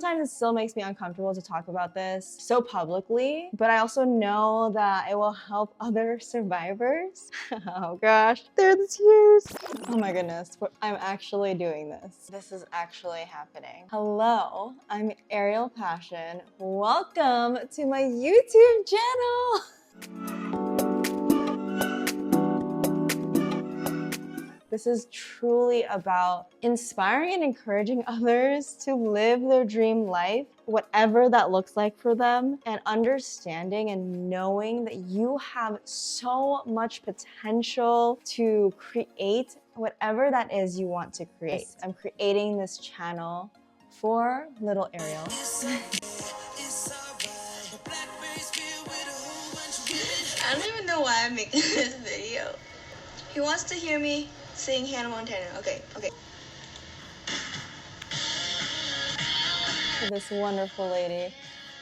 Sometimes it still makes me uncomfortable to talk about this so publicly, but I also know that it will help other survivors. Oh gosh, there are the tears. Oh my goodness, I'm actually doing this. This is actually happening. Hello, I'm Ariel Passion. Welcome to my YouTube channel. This is truly about inspiring and encouraging others to live their dream life, whatever that looks like for them, and understanding and knowing that you have so much potential to create whatever that is you want to create. I'm creating this channel for little Ariel. I don't even know why I'm making this video. He wants to hear me sing Hannah Montana. Okay. This wonderful lady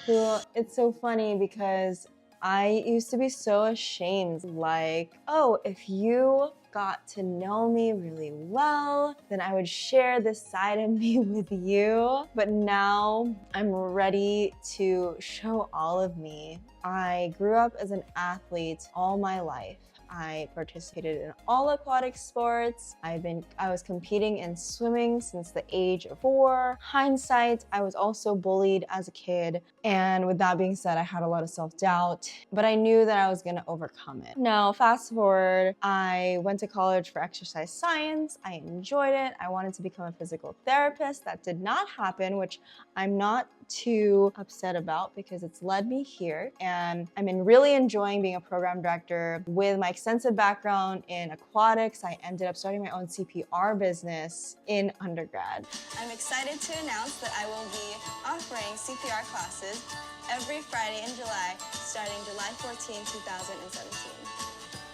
who, it's so funny because I used to be so ashamed, like, oh, if you got to know me really well, then I would share this side of me with you. But now I'm ready to show all of me. I grew up as an athlete all my life. I participated in all aquatic sports. I was competing in swimming since the age of 4. Hindsight, I was also bullied as a kid. And with that being said, I had a lot of self-doubt, but I knew that I was gonna overcome it. Now, fast forward, I went to college for exercise science. I enjoyed it. I wanted to become a physical therapist. That did not happen, which I'm not too upset about because it's led me here. And I'm really enjoying being a program director. With my extensive background in aquatics, I ended up starting my own CPR business in undergrad. I'm excited to announce that I will be offering CPR classes every Friday in July, starting July 14, 2017.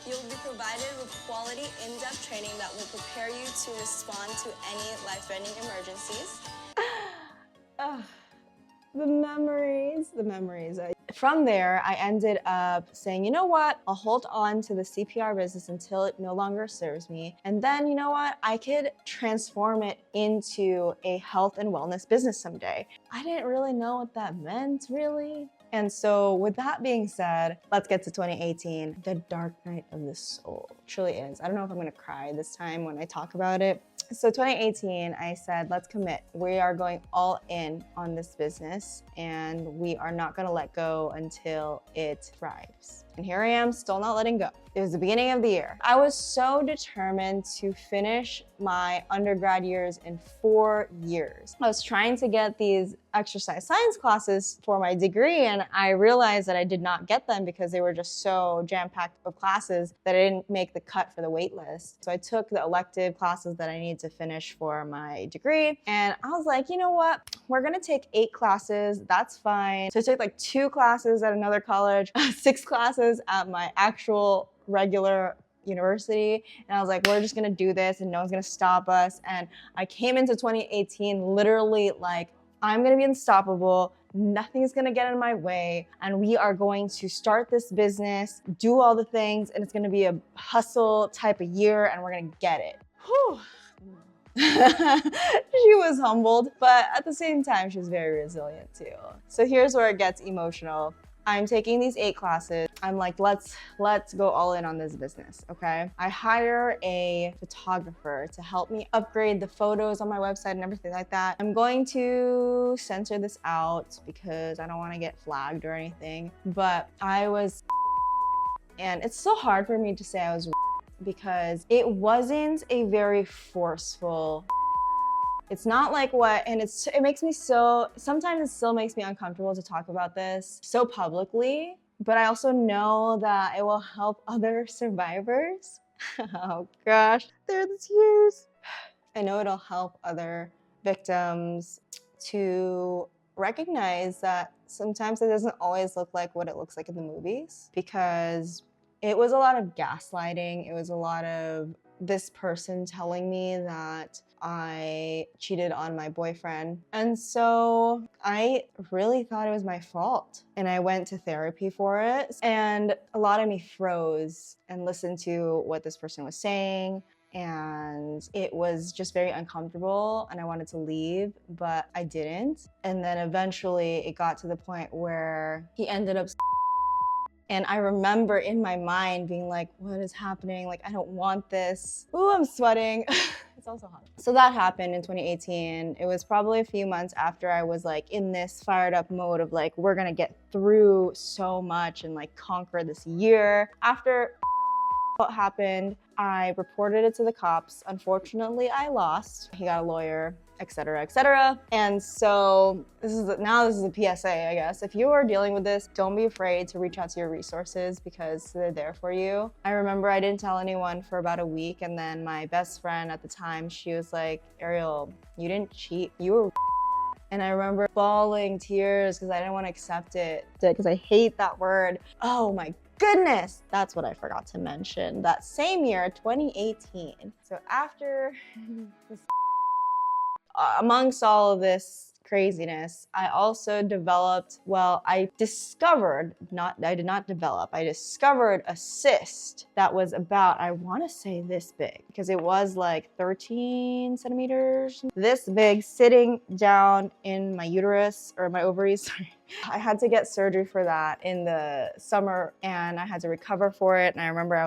You'll be provided with quality, in-depth training that will prepare you to respond to any life-threatening emergencies. The memories. From there, I ended up saying, you know what? I'll hold on to the CPR business until it no longer serves me. And then, you know what? I could transform it into a health and wellness business someday. I didn't really know what that meant, really. And so with that being said, let's get to 2018, the dark night of the soul. It truly is. I don't know if I'm gonna cry this time when I talk about it. So 2018, I said, let's commit. We are going all in on this business and we are not gonna let go until it thrives. And here I am, still not letting go. It was the beginning of the year. I was so determined to finish my undergrad years in 4 years. I was trying to get these exercise science classes for my degree and I realized that I did not get them because they were just so jam-packed of classes that I didn't make the cut for the wait list. So I took the elective classes that I needed to finish for my degree and I was like, you know what? We're gonna take 8 classes, that's fine. So I took like 2 classes at another college, 6 classes at my actual regular university. And I was like, we're just gonna do this and no one's gonna stop us. And I came into 2018 literally like, I'm gonna be unstoppable. Nothing's gonna get in my way. And we are going to start this business, do all the things, and it's gonna be a hustle type of year and we're gonna get it. Whew. She was humbled, but at the same time, she was very resilient too. So here's where it gets emotional. I'm taking these 8 classes. I'm like, let's go all in on this business, okay? I hire a photographer to help me upgrade the photos on my website and everything like that. I'm going to censor this out because I don't want to get flagged or anything, but I was, and it's so hard for me to say I was because it wasn't a very forceful. It's not like what, and it makes me so, sometimes it still makes me uncomfortable to talk about this so publicly, but I also know that it will help other survivors. Oh gosh, there are the tears. I know it'll help other victims to recognize that sometimes it doesn't always look like what it looks like in the movies, because it was a lot of gaslighting. It was a lot of this person telling me that I cheated on my boyfriend. And so I really thought it was my fault. And I went to therapy for it. And a lot of me froze and listened to what this person was saying. and it was just very uncomfortable and I wanted to leave, but I didn't. And then eventually it got to the point where he ended up and I remember in my mind being like, what is happening? Like, I don't want this. Ooh, I'm sweating. It's also hot. So that happened in 2018. It was probably a few months after I was like in this fired up mode of like, we're gonna get through so much and like conquer this year. After what happened, I reported it to the cops. Unfortunately, I lost. He got a lawyer, etc., etc. And so this is a PSA, I guess. If you are dealing with this, don't be afraid to reach out to your resources because they're there for you. I remember I didn't tell anyone for about a week, and then my best friend at the time, she was like, Ariel, you didn't cheat, you were. And I remember bawling tears because I didn't want to accept it, because I hate that word. Oh my goodness, that's what I forgot to mention. That same year, 2018. So after this, amongst all of this craziness, I also developed, I discovered a cyst that was about, I want to say this big, because it was like 13 centimeters, this big, sitting down in my uterus, or my ovaries, sorry. I had to get surgery for that in the summer and I had to recover for it. And I remember I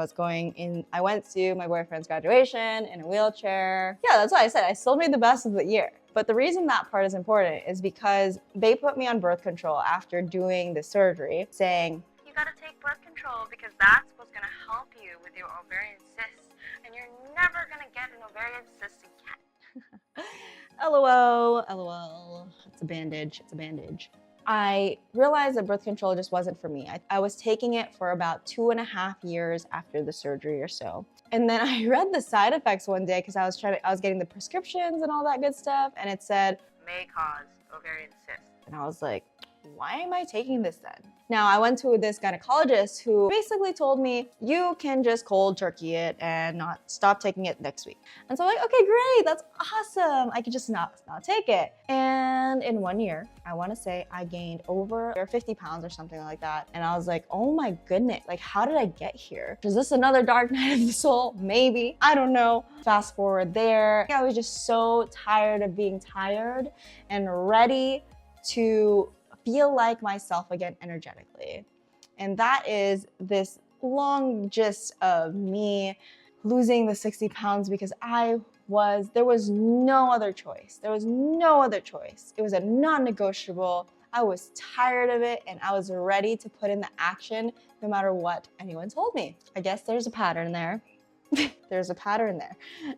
went to my boyfriend's graduation in a wheelchair. Yeah, that's why I said I still made the best of the year. But the reason that part is important is because they put me on birth control after doing the surgery, saying, you gotta take birth control because that's what's gonna help you with your ovarian cysts and you're never gonna get an ovarian cyst again. LOL. It's a bandage. I realized that birth control just wasn't for me. I was taking it for about 2.5 years after the surgery or so. And then I read the side effects one day because I was getting the prescriptions and all that good stuff, and it said, may cause ovarian cyst. And I was like, why am I taking this then? Now, I went to this gynecologist who basically told me, you can just cold turkey it and not stop taking it next week. And so I'm like, okay, great, that's awesome. I could just not take it. And in 1 year, I want to say I gained over 50 pounds or something like that. And I was like, oh my goodness, like how did I get here? Is this another dark night of the soul? Maybe, I don't know. Fast forward there, I was just so tired of being tired and ready to feel like myself again energetically. And that is this long gist of me losing the 60 pounds because there was no other choice. It was a non-negotiable. I was tired of it and I was ready to put in the action no matter what anyone told me. I guess there's a pattern there.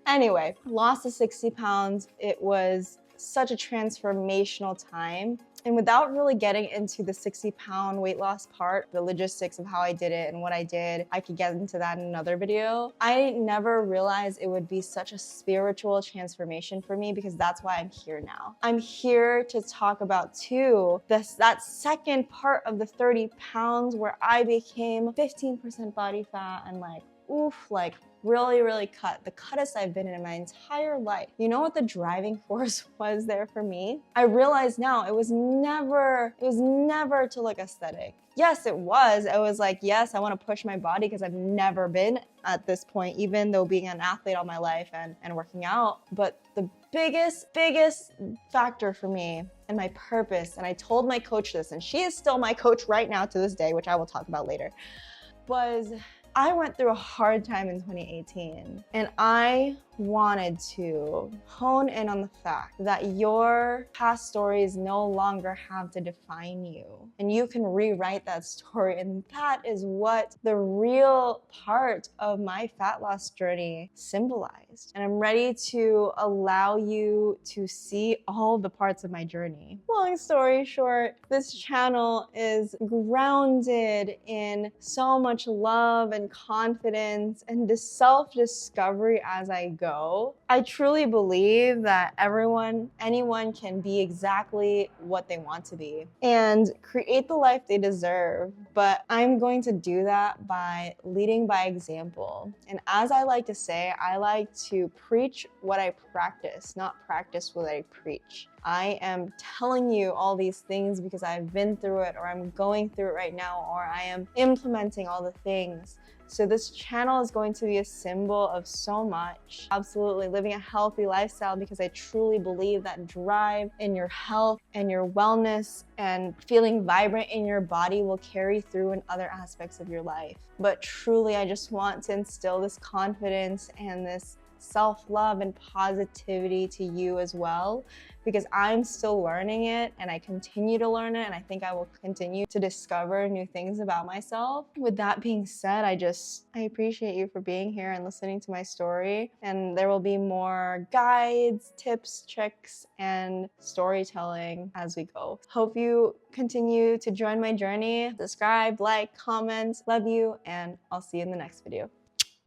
Anyway, lost the 60 pounds. It was such a transformational time. And without really getting into the 60-pound weight loss part, the logistics of how I did it and what I did, I could get into that in another video. I never realized it would be such a spiritual transformation for me because that's why I'm here now. I'm here to talk about too, that second part of the 30 pounds where I became 15% body fat and really cut, the cuttest I've been in my entire life. You know what the driving force was there for me? I realize now it was never to look aesthetic. Yes, it was. I was like, yes, I want to push my body because I've never been at this point, even though being an athlete all my life and working out. But the biggest factor for me and my purpose, and I told my coach this, and she is still my coach right now to this day, which I will talk about later, was I went through a hard time in 2018 and I wanted to hone in on the fact that your past stories no longer have to define you and you can rewrite that story, and that is what the real part of my fat loss journey symbolized. And I'm ready to allow you to see all the parts of my journey. Long story short, this channel is grounded in so much love and confidence and self-discovery as I go. I truly believe that anyone can be exactly what they want to be and create the life they deserve. But I'm going to do that by leading by example. And as I like to say, I like to preach what I practice, not practice what I preach. I am telling you all these things because I've been through it, or I'm going through it right now, or I am implementing all the things So this channel is going to be a symbol of so much. Absolutely living a healthy lifestyle, because I truly believe that drive in your health and your wellness and feeling vibrant in your body will carry through in other aspects of your life. But truly, I just want to instill this confidence and this self-love and positivity to you as well, because I'm still learning it and I continue to learn it, and I think I will continue to discover new things about myself. With that being said, I appreciate you for being here and listening to my story, and there will be more guides, tips, tricks, and storytelling as we go. Hope you continue to join my journey. Subscribe, like, comment. Love you, and I'll see you in the next video.